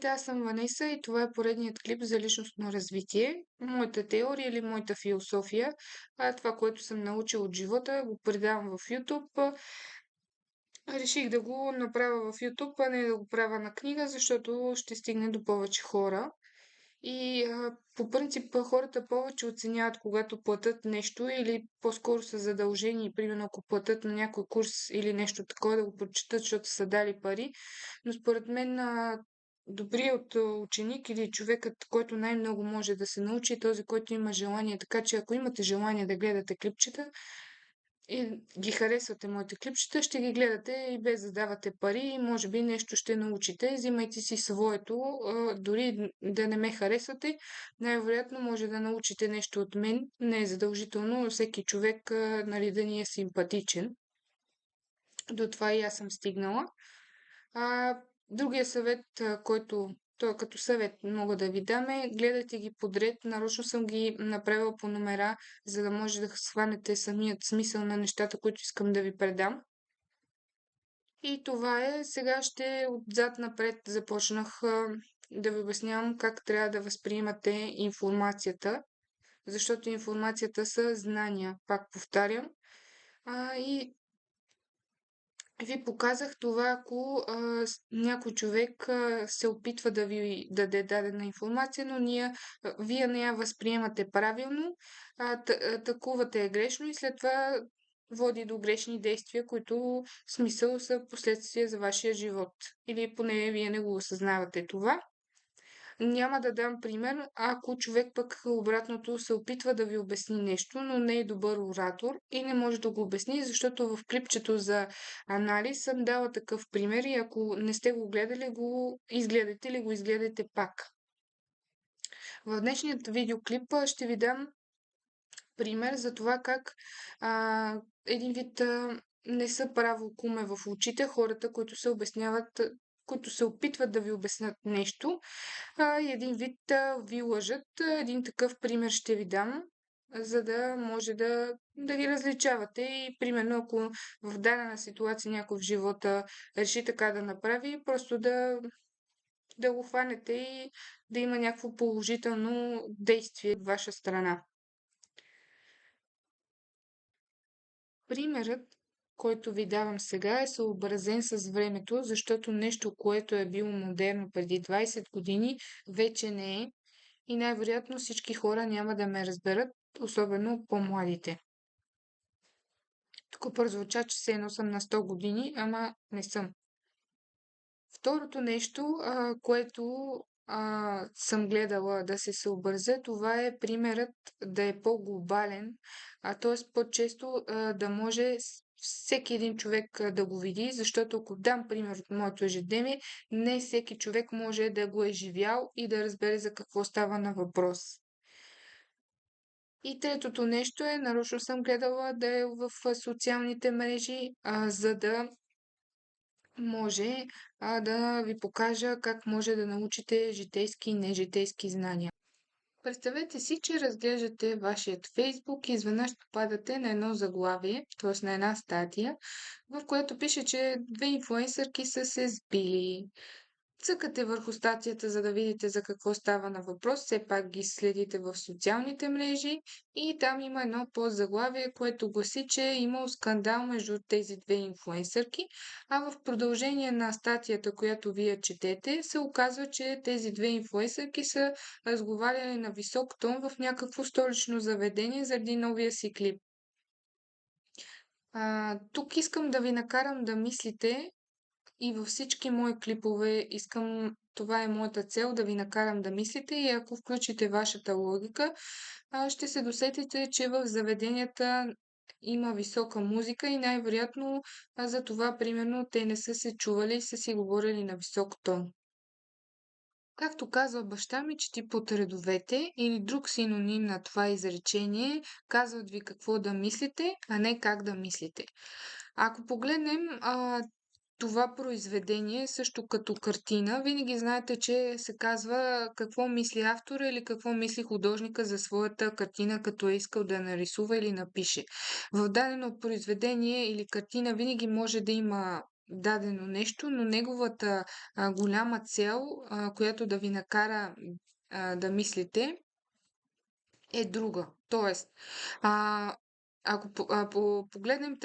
Здравейте, аз съм Ванеса и това е поредният клип за личностно развитие. Моята теория или моята философия, това, което съм научила от живота, го предавам в YouTube. Реших да го направя в YouTube, а не да го правя на книга, защото ще стигне до повече хора. И по принцип хората повече оценяват, когато платят нещо или по-скоро са задължени, примерно ако платят на някой курс или нещо такова, да го прочитат, защото са дали пари. Но според мен добрият ученик или човекът, който най-много може да се научи, е този, който има желание. Така че ако имате желание да гледате клипчета, и ги харесвате моите клипчета, ще ги гледате и без да давате пари и може би нещо ще научите. Взимайте си своето, дори да не ме харесвате, най-вероятно може да научите нещо от мен. Не е задължително всеки човек, нали, да ни е симпатичен. До това и аз съм стигнала. А, Другия съвет, който той като съвет мога да ви дам е, гледайте ги подред. Нарочно съм ги направила по номера, за да може да схванете самият смисъл на нещата, които искам да ви предам. И това е. Сега ще отзад напред започнах да ви обяснявам как трябва да възприемате информацията, защото информацията са знания, пак повтарям. И ви показах това, ако някой човек се опитва да ви даде дадена информация, но вие не я възприемате правилно, атакувате я грешно и след това води до грешни действия, които в смисъл са последствия за вашия живот. Или поне вие не го осъзнавате това. Няма да дам пример, ако човек пък обратното се опитва да ви обясни нещо, но не е добър оратор и не може да го обясни, защото в клипчето за анализ съм дала такъв пример и ако не сте го гледали, го изгледайте или го изгледайте пак. В днешният видеоклип ще ви дам пример за това как един вид не са право куме в очите хората, които се обясняват, които се опитват да ви обяснят нещо и един вид ви лъжат. Един такъв пример ще ви дам, за да може да ги различавате и примерно ако в дадена ситуация някой в живота реши така да направи, просто да го хванете и да има някакво положително действие от ваша страна. Примерът, който ви давам сега, е съобразен с времето, защото нещо, което е било модерно преди 20 години, вече не е и най-вероятно всички хора няма да ме разберат, особено по-младите. Тук прозвуча, че все едно съм на 100 години, ама не съм. Второто нещо, което съм гледала да се съобразя, това е примерът да е по-глобален, т.е. по-често да може всеки един човек да го види, защото ако дам пример от моето ежедневие, не всеки човек може да го е живял и да разбере за какво става на въпрос. И третото нещо е, нарочно съм гледала да е в социалните мрежи, за да може да ви покажа как може да научите житейски и нежитейски знания. Представете си, че разглеждате вашият Фейсбук и изведнъж попадате на едно заглавие, т.е. на една статия, в което пише, че две инфлуенсърки са се сбили. Цъкате върху статията, за да видите за какво става на въпрос, все пак ги следите в социалните мрежи и там има едно подзаглавие, което гласи, че е имал скандал между тези две инфлуенсърки, а в продължение на статията, която вие четете, се оказва, че тези две инфлуенсърки са разговаряли на висок тон в някакво столично заведение заради новия си клип. Тук искам да ви накарам да мислите и във всички мои клипове това е моята цел, да ви накарам да мислите и ако включите вашата логика, ще се досетите, че в заведенията има висока музика и най-вероятно за това, примерно, те не са се чували и са си говорили на висок тон. Както казва баща ми, чети под редовете или друг синоним на това изречение, казват ви какво да мислите, а не как да мислите. Ако погледнем това произведение, също като картина, винаги знаете, че се казва какво мисли автора или какво мисли художника за своята картина, като е искал да нарисува или напише. В дадено произведение или картина винаги може да има дадено нещо, но неговата голяма цел, която да ви накара да мислите, е друга. Тоест, а, ако погледнем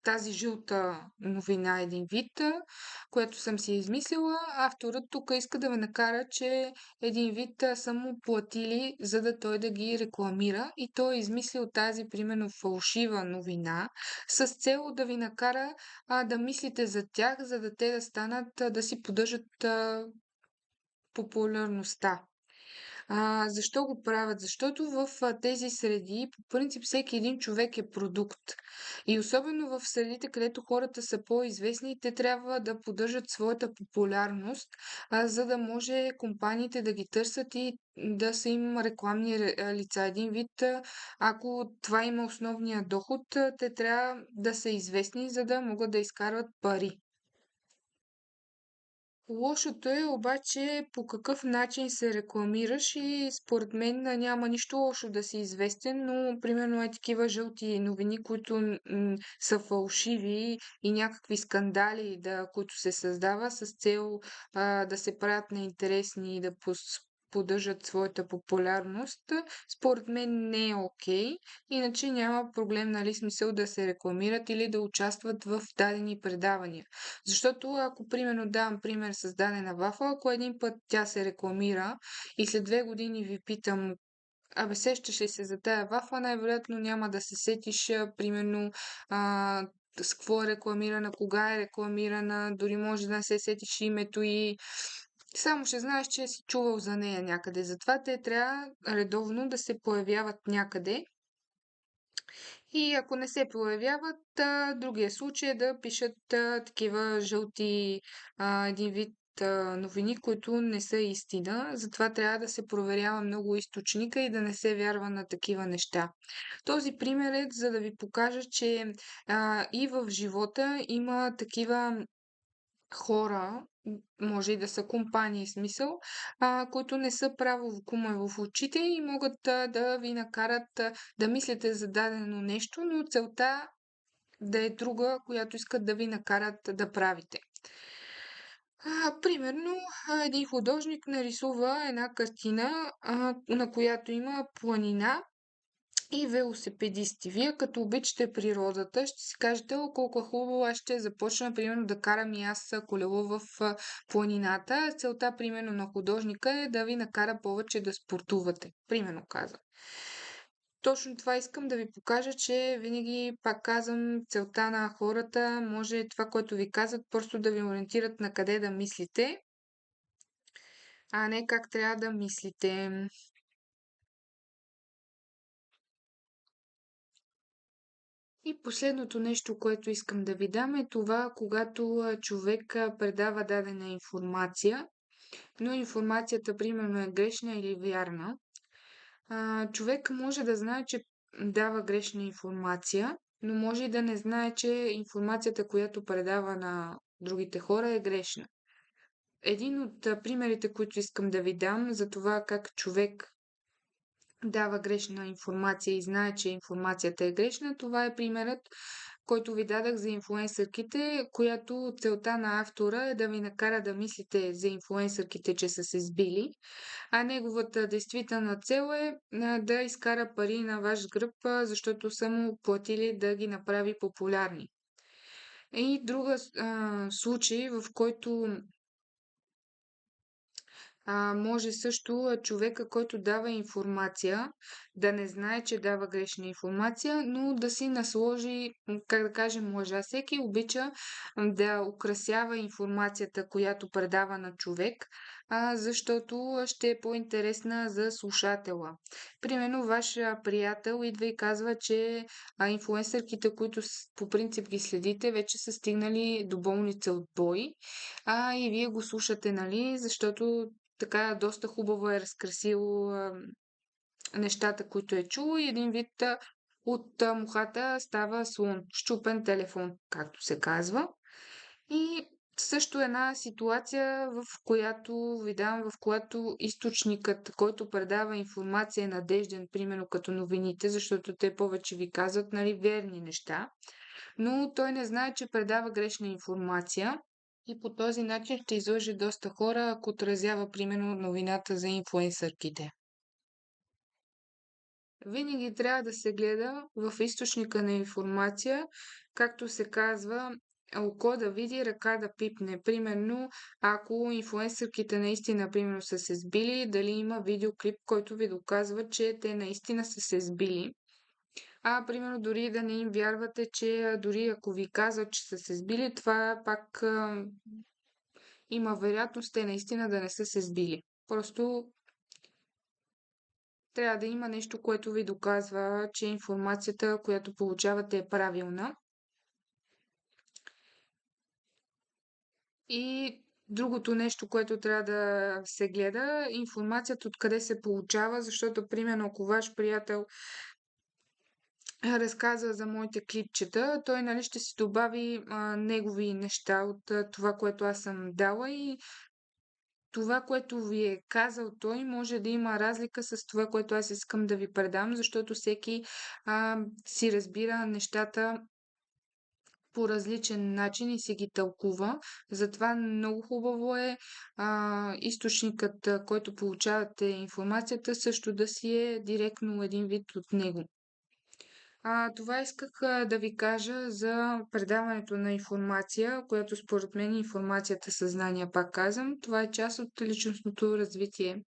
тази жълта новина един вид, която съм си измислила, авторът тук иска да ме накара, че един вид са му платили, за да той да ги рекламира, и той е измислил тази, примерно, фалшива новина с цел да ви накара да мислите за тях, за да те да станат, да си поддържат популярността. Защо го правят? Защото в тези среди, по принцип, всеки един човек е продукт. И особено в средите, където хората са по-известни, те трябва да поддържат своята популярност, за да може компаниите да ги търсят и да са им рекламни лица. Един вид, ако това има основния доход, те трябва да са известни, за да могат да изкарват пари. Лошото е обаче по какъв начин се рекламираш, и според мен няма нищо лошо да си известен, но примерно е такива жълти новини, които са фалшиви, и някакви скандали, които се създава с цел да се правят неинтересни и да поддържат своята популярност, според мен не е окей. Иначе няма проблем, нали, смисъл да се рекламират или да участват в дадени предавания. Защото ако, примерно, давам пример с дадена вафа, ако един път тя се рекламира и след 2 години ви питам: абе, сещаш ли се за тая вафа? Най-вероятно няма да се сетиш, примерно, с какво е рекламирана, кога е рекламирана, дори може да не се сетиш името и само ще знаеш, че си чувал за нея някъде. Затова те трябва редовно да се появяват някъде, и ако не се появяват, другия случай е да пишат такива жълти, един вид новини, които не са истина. Затова трябва да се проверява много източника и да не се вярва на такива неща. Този пример е за да ви покажа, че и в живота има такива хора, може и да са компании, смисъл, които не са право кума в очите и могат да ви накарат да мислите за дадено нещо, но целта да е друга, която искат да ви накарат да правите. Примерно, един художник нарисува една картина, на която има планина и велосипедисти. Вие, като обичате природата, ще си кажете: о, колко е хубаво, аз ще започна, примерно, да карам и аз колело в планината. Целта, примерно, на художника е да ви накара повече да спортувате. Примерно казвам. Точно това искам да ви покажа, че винаги, пак казвам, целта на хората може това, което ви казват, просто да ви ориентират на къде да мислите, а не как трябва да мислите. И последното нещо, което искам да ви дам, е това, когато човек предава дадена информация, но информацията примерно е грешна или вярна. Човек може да знае, че дава грешна информация, но може и да не знае, че информацията, която предава на другите хора, е грешна. Един от примерите, които искам да ви дам за това как човек дава грешна информация и знае, че информацията е грешна, това е примерът, който ви дадах за инфлуенсърките, която целта на автора е да ви накара да мислите за инфлуенсърките, че са се сбили, а неговата действителна цел е да изкара пари на ваш гръб, защото са му платили да ги направи популярни. И друга случай, в който може също човека, който дава информация, да не знае, че дава грешна информация, но да си насложи, как да кажем, лъжа. Всеки обича да украсява информацията, която предава на човек, защото ще е по-интересна за слушателя. Примерно, ваш приятел идва и казва, че инфлуенсърките, които по принцип ги следите, вече са стигнали до болница от бой, и вие го слушате, нали, защото така доста хубаво е разкрасил нещата, които е чул, и един вид от мухата става слон, счупен телефон, както се казва. И също една ситуация, в която ви давам, в която източникът, който предава информация, е надежден, примерно като новините, защото те повече ви казват, нали, верни неща. но той не знае, че предава грешна информация и по този начин ще излъже доста хора, ако отразява примерно новината за инфлуенсърките. Винаги трябва да се гледа в източника на информация, както се казва, око да види, ръка да пипне. Примерно, ако инфлуенсърките наистина, примерно, са се сбили, дали има видеоклип, който ви доказва, че те наистина са се сбили. Примерно, дори да не им вярвате, че дори ако ви казват, че са се сбили, това пак има вероятност те наистина да не са се сбили. Просто трябва да има нещо, което ви доказва, че информацията, която получавате, е правилна. И другото нещо, което трябва да се гледа, информацията откъде се получава, защото, примерно, ако ваш приятел разказва за моите клипчета, той, нали, ще си добави негови неща от това, което аз съм дала и това, което ви е казал той, може да има разлика с това, което аз искам да ви предам, защото всеки си разбира нещата по различен начин и си ги тълкува. Затова много хубаво е източникът, който получавате информацията, също да си е директно един вид от него. Това исках да ви кажа за предаването на информация, която според мен е информацията съзнание, пак казвам. Това е част от личностното развитие.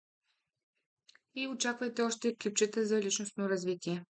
И очаквайте още клипчета за личностно развитие.